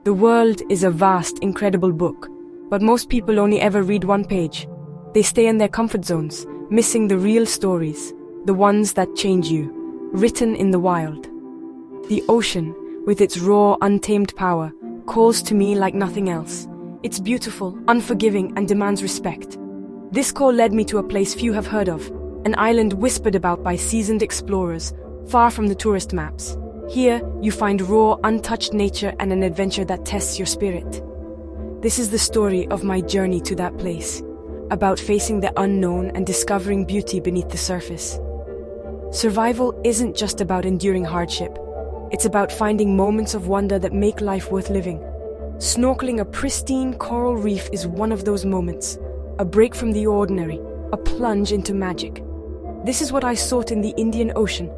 The world is a vast, incredible book, but most people only ever read one page. They stay in their comfort zones, missing the real stories, the ones that change you, written in the wild. The ocean, with its raw, untamed power, calls to me like nothing else. It's beautiful, unforgiving, and demands respect. This call led me to a place few have heard of, an island whispered about by seasoned explorers, far from the tourist maps. Here, you find raw, untouched nature and an adventure that tests your spirit. This is the story of my journey to that place, about facing the unknown and discovering beauty beneath the surface. Survival isn't just about enduring hardship. It's about finding moments of wonder that make life worth living. Snorkeling a pristine coral reef is one of those moments, a break from the ordinary, a plunge into magic. This is what I sought in the Indian Ocean.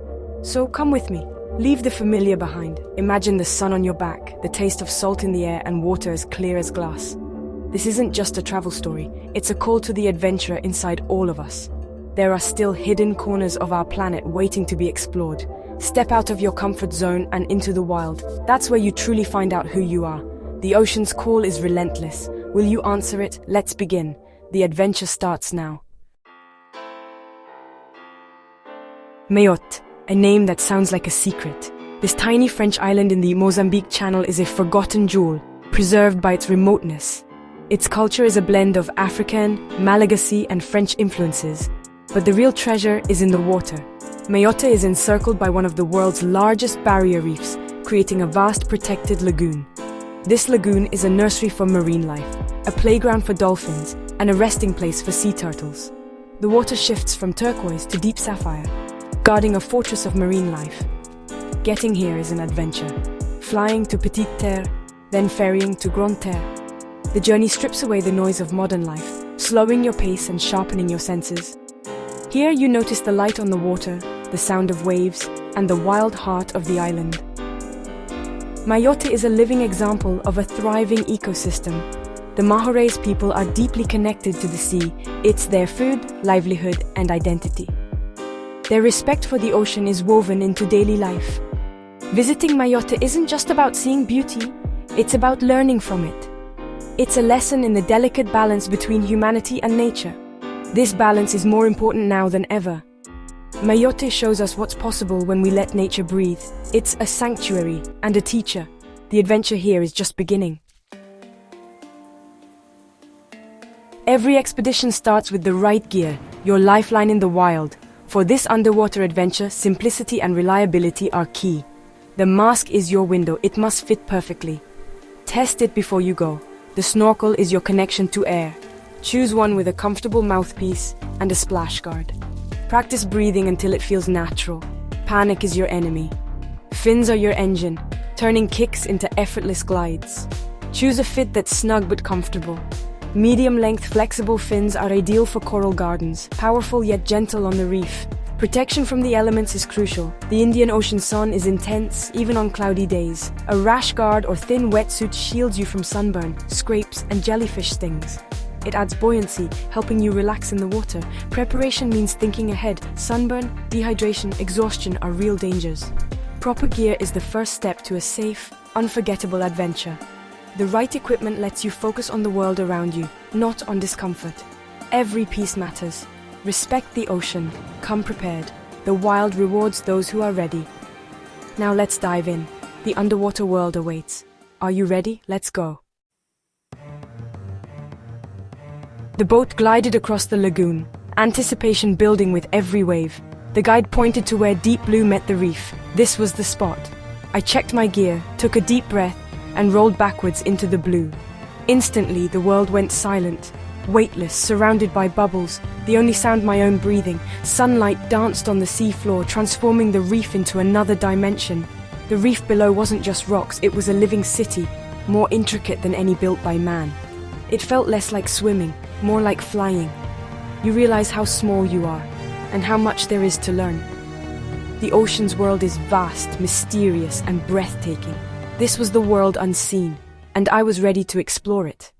So come with me. Leave the familiar behind. Imagine the sun on your back, the taste of salt in the air, and water as clear as glass. This isn't just a travel story, it's a call to the adventurer inside all of us. There are still hidden corners of our planet waiting to be explored. Step out of your comfort zone and into the wild. That's where you truly find out who you are. The ocean's call is relentless. Will you answer it? Let's begin. The adventure starts now. Mayotte, a name that sounds like a secret. This tiny French island in the Mozambique Channel is a forgotten jewel, preserved by its remoteness. Its culture is a blend of African, Malagasy, and French influences. But the real treasure is in the water. Mayotte is encircled by one of the world's largest barrier reefs, creating a vast protected lagoon. This lagoon is a nursery for marine life, a playground for dolphins, and a resting place for sea turtles. The water shifts from turquoise to deep sapphire, guarding a fortress of marine life. Getting here is an adventure. Flying to Petite Terre, then ferrying to Grande Terre. The journey strips away the noise of modern life, slowing your pace and sharpening your senses. Here you notice the light on the water, the sound of waves, and the wild heart of the island. Mayotte is a living example of a thriving ecosystem. The Mahorais people are deeply connected to the sea. It's their food, livelihood, and identity. Their respect for the ocean is woven into daily life. Visiting Mayotte isn't just about seeing beauty, it's about learning from it. It's a lesson in the delicate balance between humanity and nature. This balance is more important now than ever. Mayotte shows us what's possible when we let nature breathe. It's a sanctuary and a teacher. The adventure here is just beginning. Every expedition starts with the right gear, your lifeline in the wild. For this underwater adventure, simplicity and reliability are key. The mask is your window, it must fit perfectly. Test it before you go. The snorkel is your connection to air. Choose one with a comfortable mouthpiece and a splash guard. Practice breathing until it feels natural. Panic is your enemy. Fins are your engine, turning kicks into effortless glides. Choose a fit that's snug but comfortable. Medium-length, flexible fins are ideal for coral gardens, powerful yet gentle on the reef. Protection from the elements is crucial. The Indian Ocean sun is intense, even on cloudy days. A rash guard or thin wetsuit shields you from sunburn, scrapes, and jellyfish stings. It adds buoyancy, helping you relax in the water. Preparation means thinking ahead. Sunburn, dehydration, exhaustion are real dangers. Proper gear is the first step to a safe, unforgettable adventure. The right equipment lets you focus on the world around you, not on discomfort. Every piece matters. Respect the ocean. Come prepared. The wild rewards those who are ready. Now let's dive in. The underwater world awaits. Are you ready? Let's go. The boat glided across the lagoon, anticipation building with every wave. The guide pointed to where deep blue met the reef. This was the spot. I checked my gear, took a deep breath, and rolled backwards into the blue. Instantly, the world went silent, weightless, surrounded by bubbles, the only sound my own breathing. Sunlight danced on the seafloor, transforming the reef into another dimension. The reef below wasn't just rocks, it was a living city, more intricate than any built by man. It felt less like swimming, more like flying. You realize how small you are, and how much there is to learn. The ocean's world is vast, mysterious, and breathtaking. This was the world unseen, and I was ready to explore it.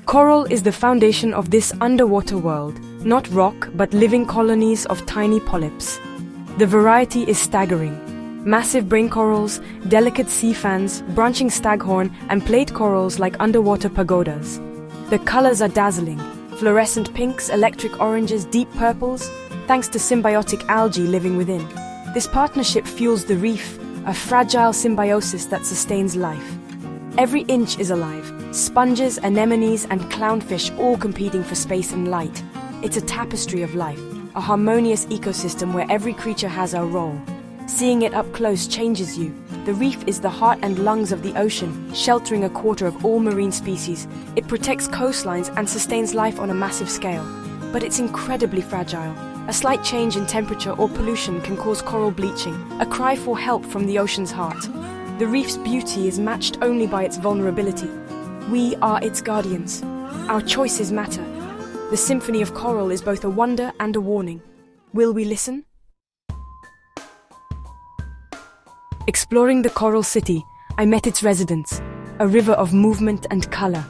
Coral is the foundation of this underwater world, not rock, but living colonies of tiny polyps. The variety is staggering. Massive brain corals, delicate sea fans, branching staghorn, and plate corals like underwater pagodas. The colors are dazzling. Fluorescent pinks, electric oranges, deep purples, thanks to symbiotic algae living within. This partnership fuels the reef, a fragile symbiosis that sustains life. Every inch is alive. Sponges, anemones, and clownfish all competing for space and light. It's a tapestry of life, a harmonious ecosystem where every creature has a role. Seeing it up close changes you. The reef is the heart and lungs of the ocean, sheltering a quarter of all marine species. It protects coastlines and sustains life on a massive scale. But it's incredibly fragile. A slight change in temperature or pollution can cause coral bleaching, a cry for help from the ocean's heart. The reef's beauty is matched only by its vulnerability. We are its guardians. Our choices matter. The symphony of coral is both a wonder and a warning. Will we listen? Exploring the coral city, I met its residents, a river of movement and color.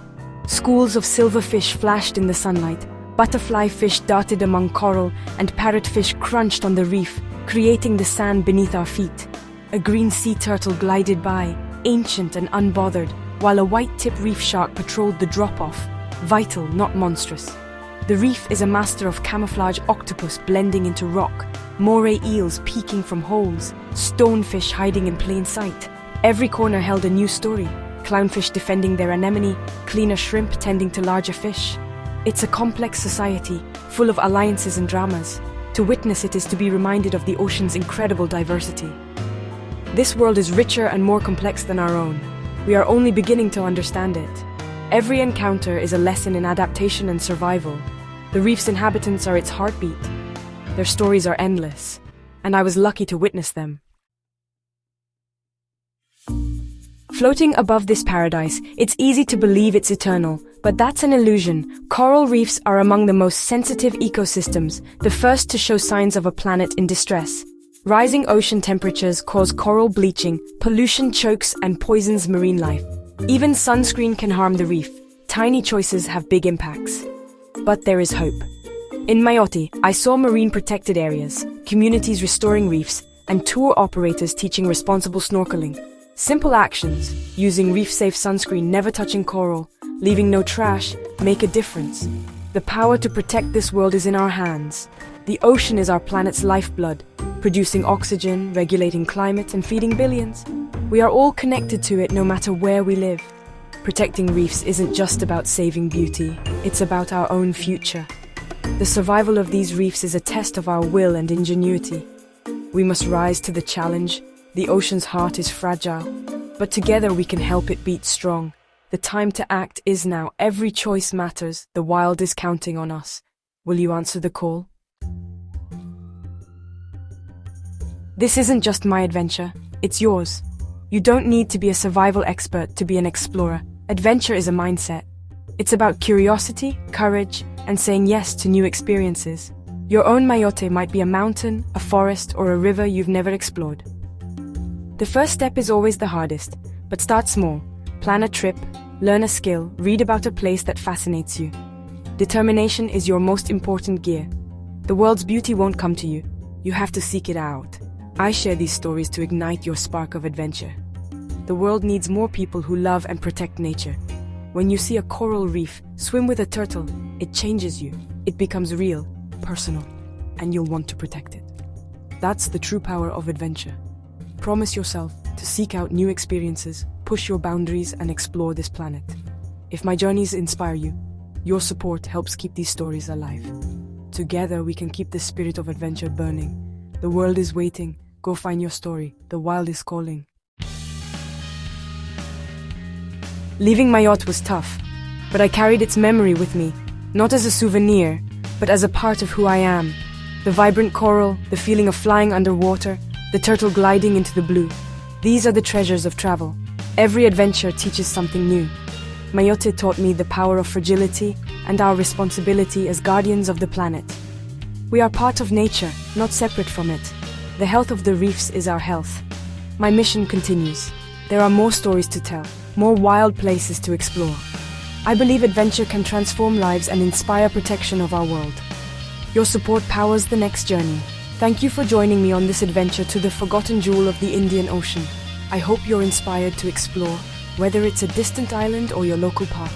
Schools of silverfish flashed in the sunlight, butterfly fish darted among coral, and parrotfish crunched on the reef, creating the sand beneath our feet. A green sea turtle glided by, ancient and unbothered, while a white-tip reef shark patrolled the drop-off, vital, not monstrous. The reef is a master of camouflage, octopus blending into rock, moray eels peeking from holes, stonefish hiding in plain sight. Every corner held a new story, clownfish defending their anemone, cleaner shrimp tending to larger fish. It's a complex society, full of alliances and dramas. To witness it is to be reminded of the ocean's incredible diversity. This world is richer and more complex than our own. We are only beginning to understand it. Every encounter is a lesson in adaptation and survival. The reef's inhabitants are its heartbeat. Their stories are endless, and I was lucky to witness them. Floating above this paradise, it's easy to believe it's eternal, but that's an illusion. Coral reefs are among the most sensitive ecosystems, the first to show signs of a planet in distress. Rising ocean temperatures cause coral bleaching, pollution chokes and poisons marine life. Even sunscreen can harm the reef. Tiny choices have big impacts. But there is hope. In Mayotte, I saw marine protected areas, communities restoring reefs, and tour operators teaching responsible snorkeling. Simple actions, using reef-safe sunscreen, never touching coral, leaving no trash, make a difference. The power to protect this world is in our hands. The ocean is our planet's lifeblood, producing oxygen, regulating climate, and feeding billions. We are all connected to it no matter where we live. Protecting reefs isn't just about saving beauty, it's about our own future. The survival of these reefs is a test of our will and ingenuity. We must rise to the challenge. The ocean's heart is fragile, but together we can help it beat strong. The time to act is now. Every choice matters. The wild is counting on us. Will you answer the call? This isn't just my adventure, it's yours. You don't need to be a survival expert to be an explorer. Adventure is a mindset. It's about curiosity, courage, and saying yes to new experiences. Your own Mayotte might be a mountain, a forest, or a river you've never explored. The first step is always the hardest, but start small. Plan a trip, learn a skill, read about a place that fascinates you. Determination is your most important gear. The world's beauty won't come to you. You have to seek it out. I share these stories to ignite your spark of adventure. The world needs more people who love and protect nature. When you see a coral reef, swim with a turtle, it changes you. It becomes real, personal, and you'll want to protect it. That's the true power of adventure. Promise yourself to seek out new experiences, push your boundaries, and explore this planet. If my journeys inspire you, your support helps keep these stories alive. Together, we can keep the spirit of adventure burning. The world is waiting. Go find your story. The wild is calling. Leaving Mayotte was tough, but I carried its memory with me, not as a souvenir, but as a part of who I am. The vibrant coral, the feeling of flying underwater, the turtle gliding into the blue. These are the treasures of travel. Every adventure teaches something new. Mayotte taught me the power of fragility and our responsibility as guardians of the planet. We are part of nature, not separate from it. The health of the reefs is our health. My mission continues. There are more stories to tell, more wild places to explore. I believe adventure can transform lives and inspire protection of our world. Your support powers the next journey. Thank you for joining me on this adventure to the forgotten jewel of the Indian Ocean. I hope you're inspired to explore, whether it's a distant island or your local park.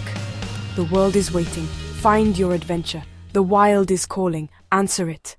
The world is waiting. Find your adventure. The wild is calling. Answer it.